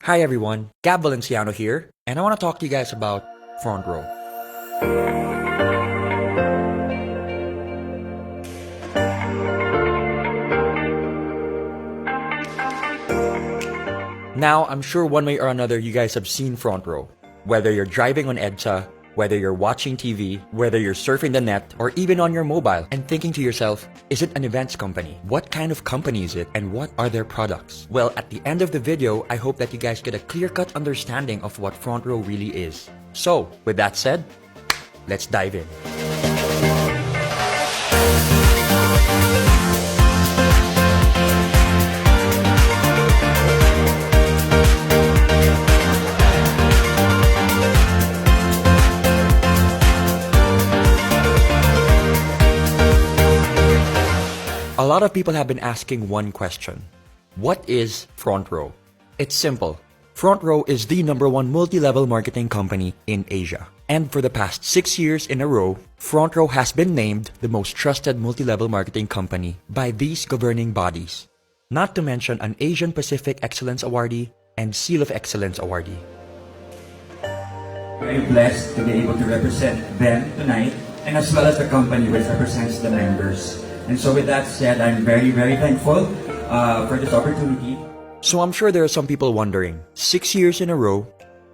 Hi everyone, Valenciano here, and I want to talk to you guys about Frontrow. Now, I'm sure one way or another you guys have seen Frontrow. Whether you're driving on EDSA, whether you're watching TV, whether you're surfing the net, or even on your mobile, and thinking to yourself, is it an events company? What kind of company is it, and what are their products? Well, at the end of the video, I hope that you guys get a clear-cut understanding of what Frontrow really is. So, with that said, let's dive in. A lot of people have been asking one question. What is Frontrow? It's simple. Frontrow is the #1 multi-level marketing company in Asia. And for the past 6 years in a row, Frontrow has been named the most trusted multi-level marketing company by these governing bodies. Not to mention an Asian Pacific Excellence Awardee and Seal of Excellence Awardee. Very blessed to be able to represent them tonight, and as well as the company which represents the members. And so with that said, I'm very, very thankful for this opportunity. So I'm sure there are some people wondering, 6 years in a row,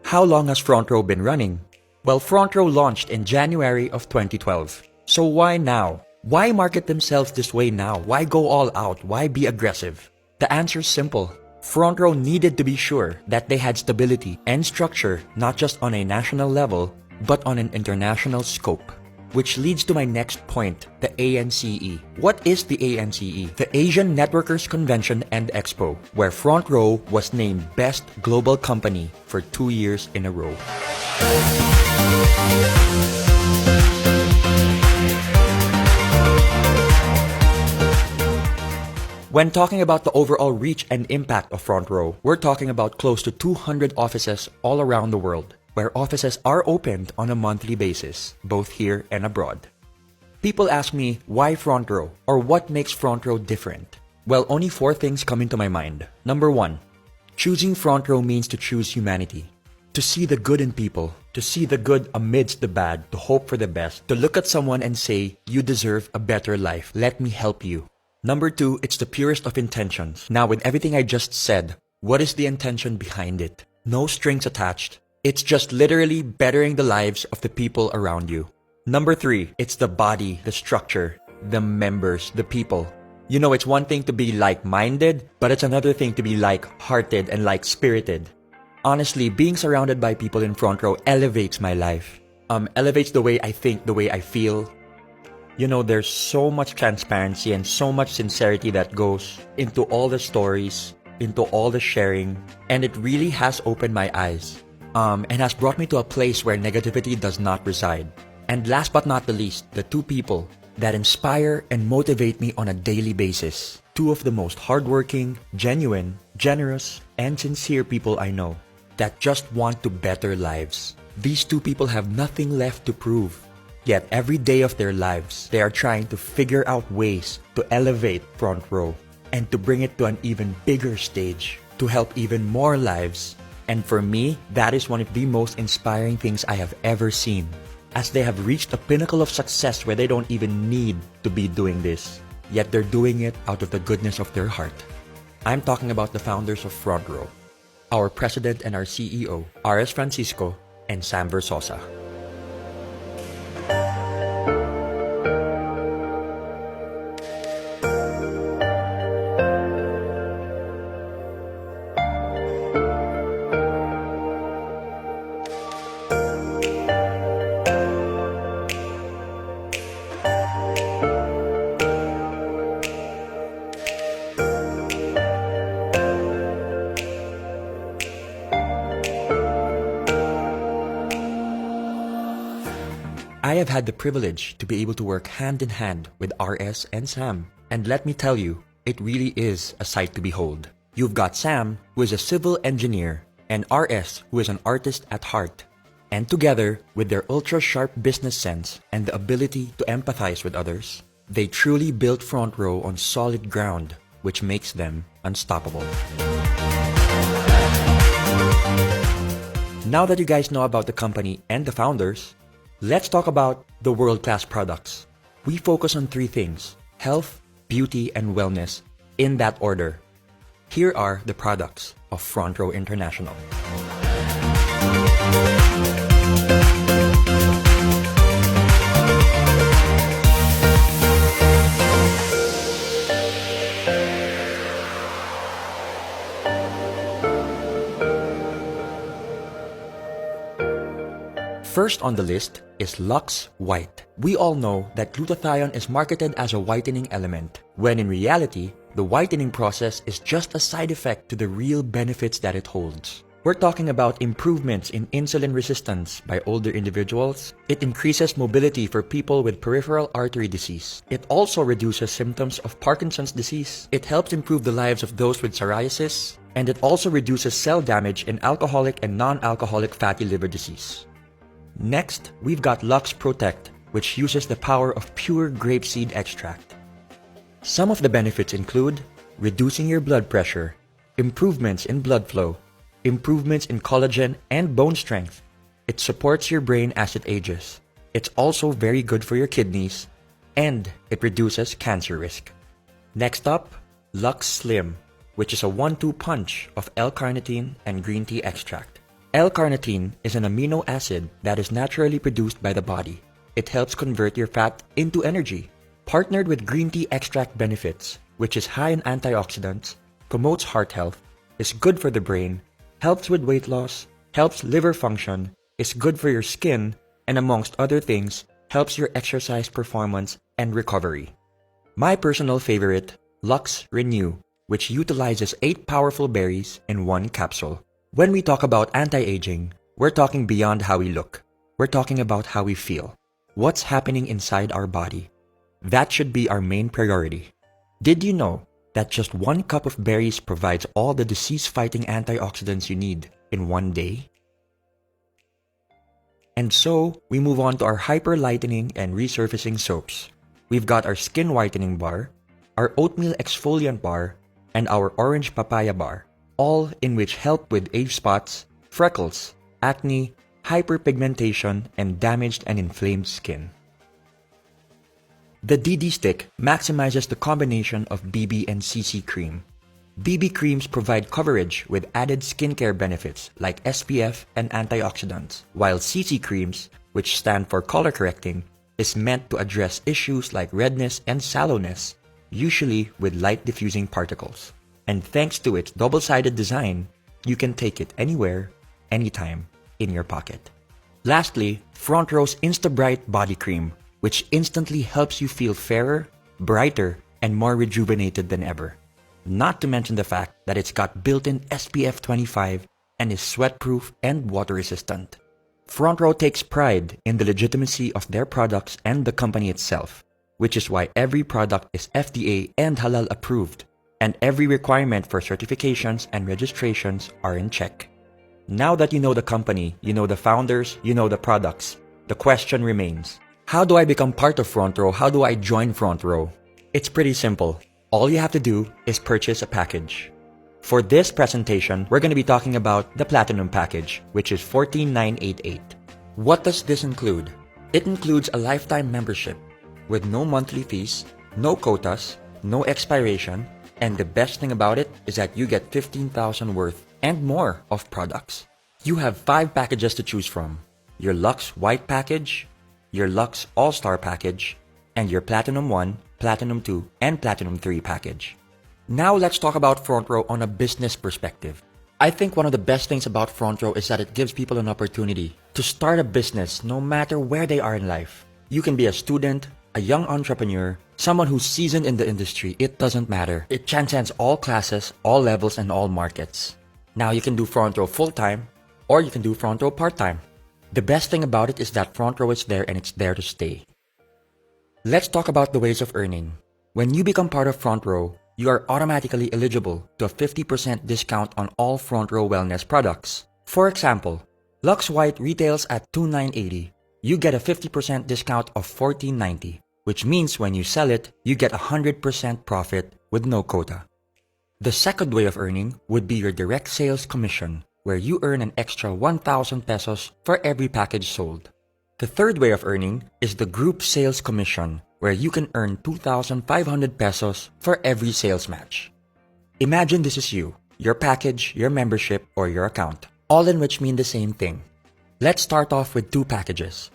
how long has Frontrow been running? Well, Frontrow launched in January of 2012. So why now? Why market themselves this way now? Why go all out? Why be aggressive? The answer is simple. Frontrow needed to be sure that they had stability and structure not just on a national level, but on an international scope. Which leads to my next point, the ANCE. What is the ANCE? The Asian Networkers Convention and Expo, where Frontrow was named Best Global Company for 2 years in a row. When talking about the overall reach and impact of Frontrow, we're talking about close to 200 offices all around the world, where offices are opened on a monthly basis, both here and abroad. People ask me, why Frontrow? Or what makes Frontrow different? Well, only 4 things come into my mind. Number 1, choosing Frontrow means to choose humanity. To see the good in people, to see the good amidst the bad, to hope for the best, to look at someone and say, you deserve a better life, let me help you. Number 2, it's the purest of intentions. Now, with everything I just said, what is the intention behind it? No strings attached. It's just literally bettering the lives of the people around you. Number 3, it's the body, the structure, the members, the people. You know, it's one thing to be like-minded, but it's another thing to be like-hearted and like-spirited. Honestly, being surrounded by people in Frontrow elevates my life. Elevates the way I think, the way I feel. You know, there's so much transparency and so much sincerity that goes into all the stories, into all the sharing, and it really has opened my eyes. And has brought me to a place where negativity does not reside. And last but not the least, the 2 people that inspire and motivate me on a daily basis. 2 of the most hardworking, genuine, generous, and sincere people I know that just want to better lives. These 2 people have nothing left to prove. Yet every day of their lives, they are trying to figure out ways to elevate Frontrow and to bring it to an even bigger stage to help even more lives. And for me, that is one of the most inspiring things I have ever seen, as they have reached a pinnacle of success where they don't even need to be doing this, yet they're doing it out of the goodness of their heart. I'm talking about the founders of Frontrow, our president and our CEO, R.S. Francisco and Sam Versosa. I have had the privilege to be able to work hand in hand with RS and Sam. And let me tell you, it really is a sight to behold. You've got Sam, who is a civil engineer, and RS, who is an artist at heart. And together, with their ultra-sharp business sense and the ability to empathize with others, they truly built Frontrow on solid ground, which makes them unstoppable. Now that you guys know about the company and the founders, let's talk about the world-class products. We focus on three things: health, beauty, and wellness, in that order. Here are the products of Frontrow International. First on the list is Lux White. We all know that glutathione is marketed as a whitening element, when in reality, the whitening process is just a side effect to the real benefits that it holds. We're talking about improvements in insulin resistance by older individuals. It increases mobility for people with peripheral artery disease. It also reduces symptoms of Parkinson's disease. It helps improve the lives of those with psoriasis. And it also reduces cell damage in alcoholic and non-alcoholic fatty liver disease. Next, we've got Lux Protect, which uses the power of pure grapeseed extract. Some of the benefits include reducing your blood pressure, improvements in blood flow, improvements in collagen and bone strength. It supports your brain as it ages. It's also very good for your kidneys, and it reduces cancer risk. Next up, Lux Slim, which is a 1-2 punch of L-carnitine and green tea extract. L-carnitine is an amino acid that is naturally produced by the body. It helps convert your fat into energy. Partnered with green tea extract benefits, which is high in antioxidants, promotes heart health, is good for the brain, helps with weight loss, helps liver function, is good for your skin, and amongst other things, helps your exercise performance and recovery. My personal favorite, Lux Renew, which utilizes 8 powerful berries in 1 capsule. When we talk about anti-aging, we're talking beyond how we look. We're talking about how we feel. What's happening inside our body? That should be our main priority. Did you know that just 1 cup of berries provides all the disease-fighting antioxidants you need in 1 day? And so, we move on to our hyper-lightening and resurfacing soaps. We've got our skin whitening bar, our oatmeal exfoliant bar, and our orange papaya bar, all in which help with age spots, freckles, acne, hyperpigmentation, and damaged and inflamed skin. The DD Stick maximizes the combination of BB and CC cream. BB creams provide coverage with added skincare benefits like SPF and antioxidants, while CC creams, which stand for color correcting, is meant to address issues like redness and sallowness, usually with light diffusing particles. And thanks to its double-sided design, you can take it anywhere, anytime, in your pocket. Lastly, Frontrow's Insta-Bright Body Cream, which instantly helps you feel fairer, brighter, and more rejuvenated than ever. Not to mention the fact that it's got built-in SPF 25 and is sweat-proof and water-resistant. Frontrow takes pride in the legitimacy of their products and the company itself, which is why every product is FDA and halal approved, and every requirement for certifications and registrations are in check. Now that you know the company, you know the founders, you know the products, the question remains, how do I become part of Frontrow? How do I join Frontrow? It's pretty simple. All you have to do is purchase a package. For this presentation, we're going to be talking about the Platinum package, which is $14,988. What does this include? It includes a lifetime membership with no monthly fees, no quotas, no expiration, and the best thing about it is that you get 15,000 worth and more of products. You have 5 packages to choose from: your Lux White package, your Lux All-Star package, and your Platinum 1, Platinum 2, and Platinum 3 package. Now let's talk about Frontrow on a business perspective. I think one of the best things about Frontrow is that it gives people an opportunity to start a business no matter where they are in life. You can be a student, a young entrepreneur, someone who's seasoned in the industry. It doesn't matter. It transcends all classes, all levels, and all markets. Now you can do Frontrow full-time, or you can do Frontrow part-time. The best thing about it is that Frontrow is there and it's there to stay. Let's talk about the ways of earning. When you become part of Frontrow, you are automatically eligible to a 50% discount on all Frontrow wellness products. For example, Lux White retails at $2,980. You get a 50% discount of $14.90, which means when you sell it, you get 100% profit with no quota. The second way of earning would be your direct sales commission. where you earn an extra 1,000 pesos for every package sold. The third way of earning is the group sales commission, where you can earn 2,500 pesos for every sales match. Imagine this is you, your package, your membership, or your account, all in which mean the same thing. Let's start off with two packages.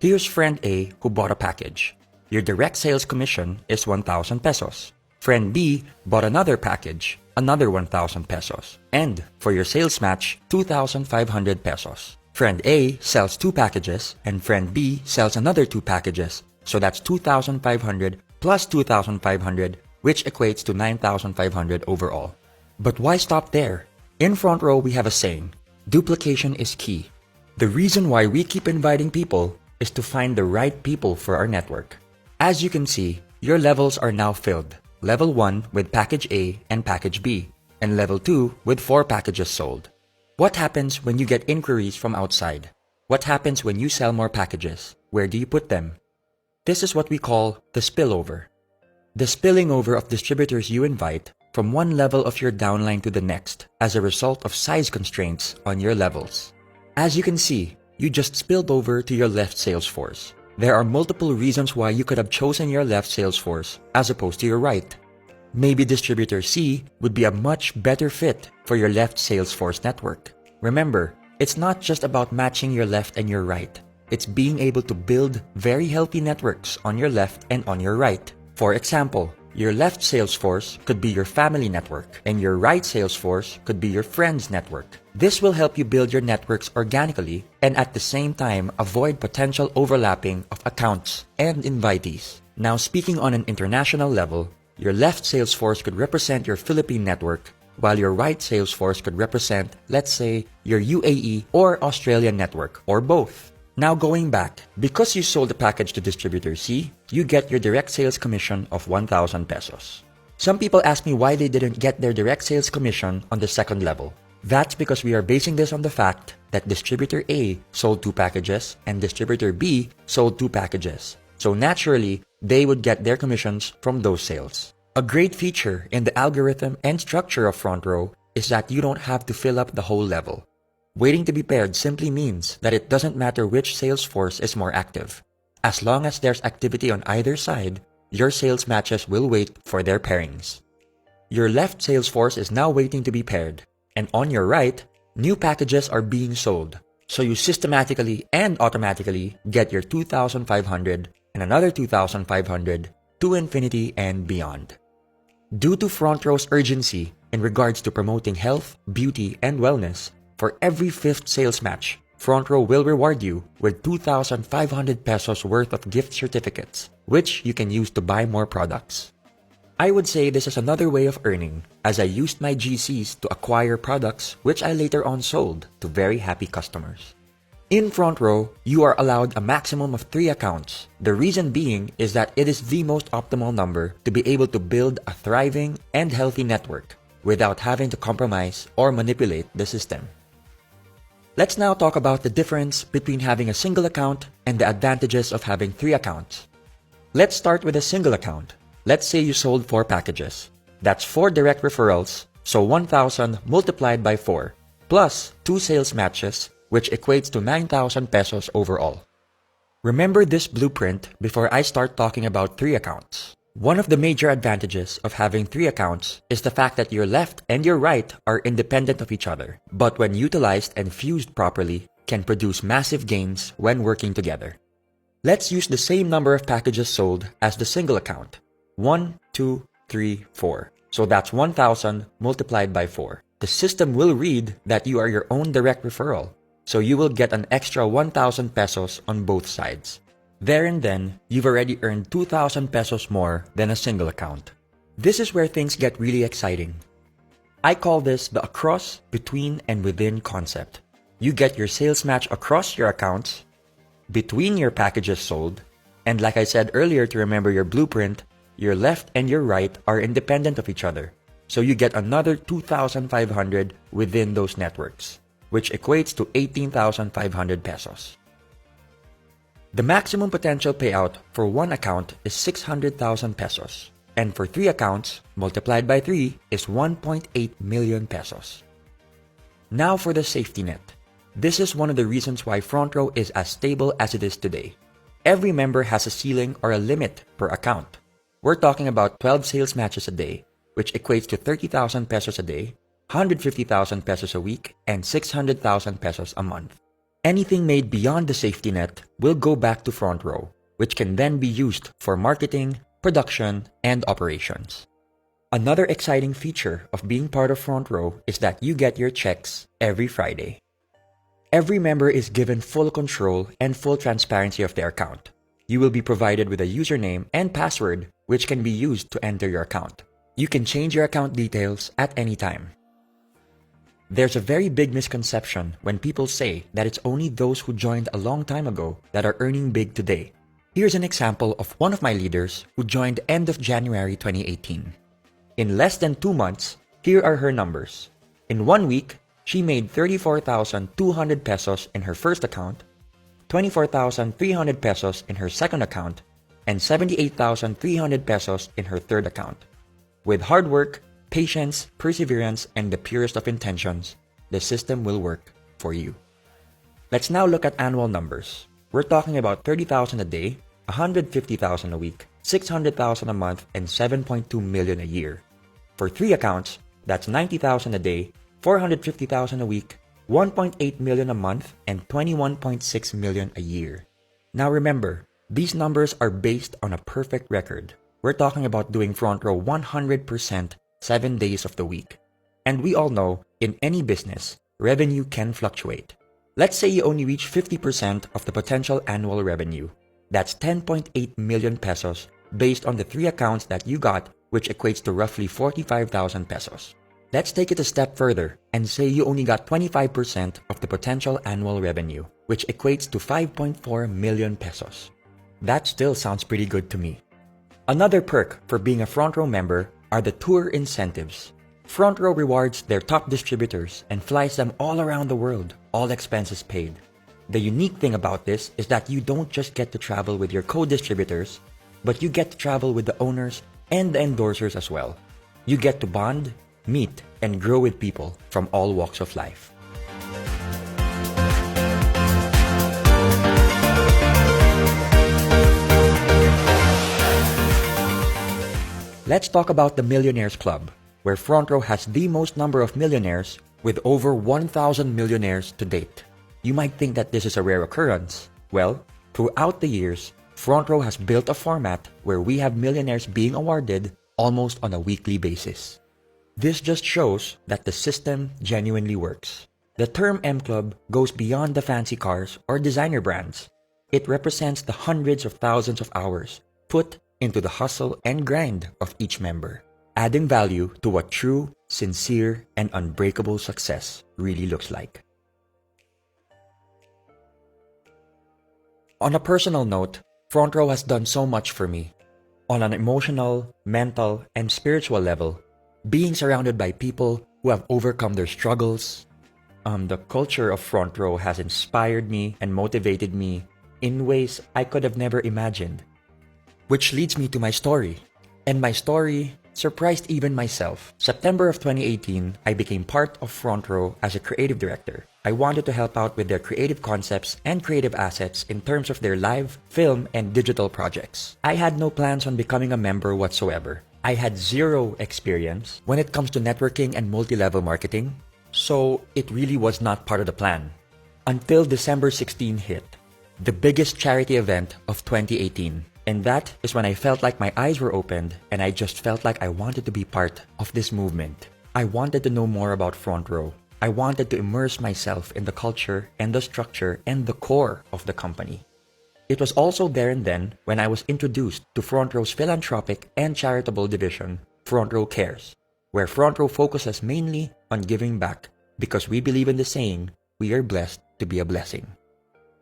Here's friend A who bought a package. Your direct sales commission is 1,000 pesos. Friend B bought another package, another 1,000 pesos. And for your sales match, 2,500 pesos. Friend A sells two packages and friend B sells another two packages. So that's 2,500 plus 2,500, which equates to 9,500 overall. But why stop there? In Frontrow, we have a saying, duplication is key. The reason why we keep inviting people is to find the right people for our network. As you can see, your levels are now filled. Level 1 with package A and package B, and level 2 with 4 packages sold. What happens when you get inquiries from outside? What happens when you sell more packages? Where do you put them? This is what we call the spillover. The spilling over of distributors you invite from one level of your downline to the next as a result of size constraints on your levels. As you can see, you just spilled over to your left sales force. There are multiple reasons why you could have chosen your left sales force as opposed to your right. Maybe distributor C would be a much better fit for your left sales force network. Remember, it's not just about matching your left and your right. It's being able to build very healthy networks on your left and on your right. For example, your left sales force could be your family network, and your right sales force could be your friends network. This will help you build your networks organically and at the same time avoid potential overlapping of accounts and invitees. Now, speaking on an international level, your left sales force could represent your Philippine network, while your right sales force could represent, let's say, your UAE or Australian network, or both. Now going back, because you sold the package to distributor C, you get your direct sales commission of 1,000 pesos. Some people ask me why they didn't get their direct sales commission on the second level. That's because we are basing this on the fact that distributor A sold 2 packages and distributor B sold 2 packages. So naturally, they would get their commissions from those sales. A great feature in the algorithm and structure of Frontrow is that you don't have to fill up the whole level. Waiting to be paired simply means that it doesn't matter which sales force is more active. As long as there's activity on either side, your sales matches will wait for their pairings. Your left sales force is now waiting to be paired, and on your right, new packages are being sold. So you systematically and automatically get your 2,500 and another 2,500 to infinity and beyond. Due to Frontrow's urgency in regards to promoting health, beauty, and wellness, for every 5th sales match, Frontrow will reward you with 2,500 pesos worth of gift certificates, which you can use to buy more products. I would say this is another way of earning, as I used my GCs to acquire products which I later on sold to very happy customers. In Frontrow, you are allowed a maximum of 3 accounts. The reason being is that it is the most optimal number to be able to build a thriving and healthy network without having to compromise or manipulate the system. Let's now talk about the difference between having a single account and the advantages of having 3 accounts. Let's start with a single account. Let's say you sold 4 packages. That's 4 direct referrals, so 1,000 multiplied by 4, plus 2 sales matches, which equates to 9,000 pesos overall. Remember this blueprint before I start talking about 3 accounts. One of the major advantages of having 3 accounts is the fact that your left and your right are independent of each other, but when utilized and fused properly, can produce massive gains when working together. Let's use the same number of packages sold as the single account. 1, 2, 3, 4. So that's 1,000 multiplied by 4. The system will read that you are your own direct referral, so you will get an extra 1,000 pesos on both sides. There and then, you've already earned 2,000 pesos more than a single account. This is where things get really exciting. I call this the across, between, and within concept. You get your sales match across your accounts, between your packages sold, and like I said earlier to remember your blueprint, your left and your right are independent of each other. So you get another 2,500 within those networks, which equates to 18,500 pesos. The maximum potential payout for one account is 600,000 pesos, and for 3 accounts, multiplied by 3 is 1.8 million pesos. Now for the safety net. This is one of the reasons why Frontrow is as stable as it is today. Every member has a ceiling or a limit per account. We're talking about 12 sales matches a day, which equates to 30,000 pesos a day, 150,000 pesos a week, and 600,000 pesos a month. Anything made beyond the safety net will go back to Frontrow, which can then be used for marketing, production, and operations. Another exciting feature of being part of Frontrow is that you get your checks every Friday. Every member is given full control and full transparency of their account. You will be provided with a username and password which can be used to enter your account. You can change your account details at any time. There's a very big misconception when people say that it's only those who joined a long time ago that are earning big today. Here's an example of one of my leaders who joined end of January 2018. In less than 2 months, here are her numbers. In 1 week, she made 34,200 pesos in her first account, 24,300 pesos in her second account, and 78,300 pesos in her third account. With hard work, patience, perseverance, and the purest of intentions, the system will work for you. Let's now look at annual numbers. We're talking about 30,000 a day, 150,000 a week, 600,000 a month, and 7.2 million a year. For 3 accounts, that's 90,000 a day, 450,000 a week, 1.8 million a month, and 21.6 million a year. Now remember, these numbers are based on a perfect record. We're talking about doing Frontrow 100% 7 days of the week. And we all know, in any business, revenue can fluctuate. Let's say you only reach 50% of the potential annual revenue. That's 10.8 million pesos based on the 3 accounts that you got, which equates to roughly 45,000 pesos. Let's take it a step further and say you only got 25% of the potential annual revenue, which equates to 5.4 million pesos. That still sounds pretty good to me. Another perk for being a Frontrow member are the tour incentives. Frontrow rewards their top distributors and flies them all around the world, all expenses paid. The unique thing about this is that you don't just get to travel with your co-distributors, but you get to travel with the owners and the endorsers as well. You get to bond, meet, and grow with people from all walks of life. Let's talk about the Millionaires Club, where Frontrow has the most number of millionaires with over 1,000 millionaires to date. You might think that this is a rare occurrence. Well, throughout the years, Frontrow has built a format where we have millionaires being awarded almost on a weekly basis. This just shows that the system genuinely works. The term M Club goes beyond the fancy cars or designer brands. It represents the hundreds of thousands of hours put into the hustle and grind of each member, adding value to what true, sincere, and unbreakable success really looks like. On a personal note, Frontrow has done so much for me. On an emotional, mental, and spiritual level, being surrounded by people who have overcome their struggles, the culture of Frontrow has inspired me and motivated me in ways I could have never imagined. Which leads me to my story. And my story surprised even myself. September of 2018, I became part of Frontrow as a creative director. I wanted to help out with their creative concepts and creative assets in terms of their live, film, and digital projects. I had no plans on becoming a member whatsoever. I had zero experience when it comes to networking and multi-level marketing, so it really was not part of the plan. Until December 16 hit, the biggest charity event of 2018. And that is when I felt like my eyes were opened and I just felt like I wanted to be part of this movement. I wanted to know more about Frontrow. I wanted to immerse myself in the culture and the structure and the core of the company. It was also there and then when I was introduced to Frontrow's philanthropic and charitable division, Frontrow Cares, where Frontrow focuses mainly on giving back because we believe in the saying, we are blessed to be a blessing.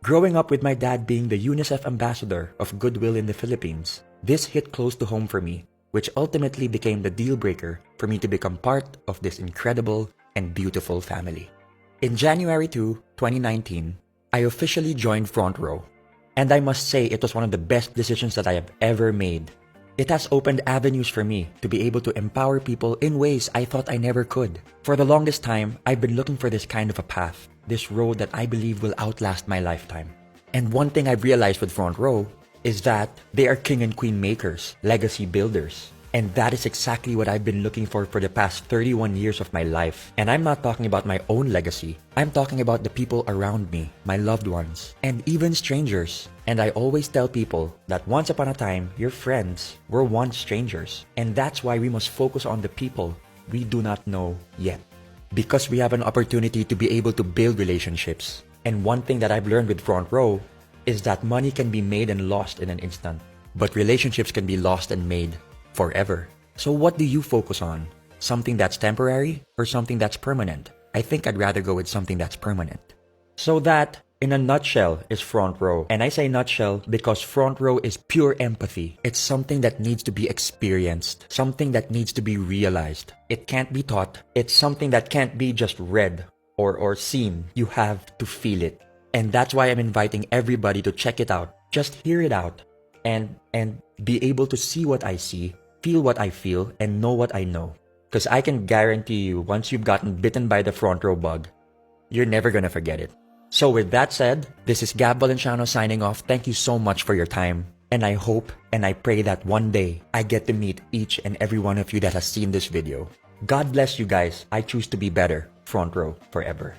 Growing up with my dad being the UNICEF ambassador of Goodwill in the Philippines, this hit close to home for me, which ultimately became the deal breaker for me to become part of this incredible and beautiful family. In January 2, 2019, I officially joined Frontrow, and I must say it was one of the best decisions that I have ever made. It has opened avenues for me to be able to empower people in ways I thought I never could. For the longest time, I've been looking for this kind of a path, this road that I believe will outlast my lifetime. And one thing I've realized with Frontrow is that they are king and queen makers, legacy builders. And that is exactly what I've been looking for the past 31 years of my life. And I'm not talking about my own legacy. I'm talking about the people around me, my loved ones, and even strangers. And I always tell people that once upon a time, your friends were once strangers. And that's why we must focus on the people we do not know yet. Because we have an opportunity to be able to build relationships. And one thing that I've learned with Frontrow is that money can be made and lost in an instant. But relationships can be lost and made forever. So what do you focus on? Something that's temporary or something that's permanent? I think I'd rather go with something that's permanent. So that, in a nutshell, is Frontrow. And I say nutshell because Frontrow is pure empathy. It's something that needs to be experienced, something that needs to be realized. It can't be taught. It's something that can't be just read or seen. You have to feel it. And that's why I'm inviting everybody to check it out. Just hear it out and be able to see what I see, feel what I feel, and know what I know. Because I can guarantee you, once you've gotten bitten by the Frontrow bug, you're never gonna forget it. So with that said, this is Gab Valenciano signing off. Thank you so much for your time. And I hope and I pray that one day I get to meet each and every one of you that has seen this video. God bless you guys. I choose to be better. Frontrow forever.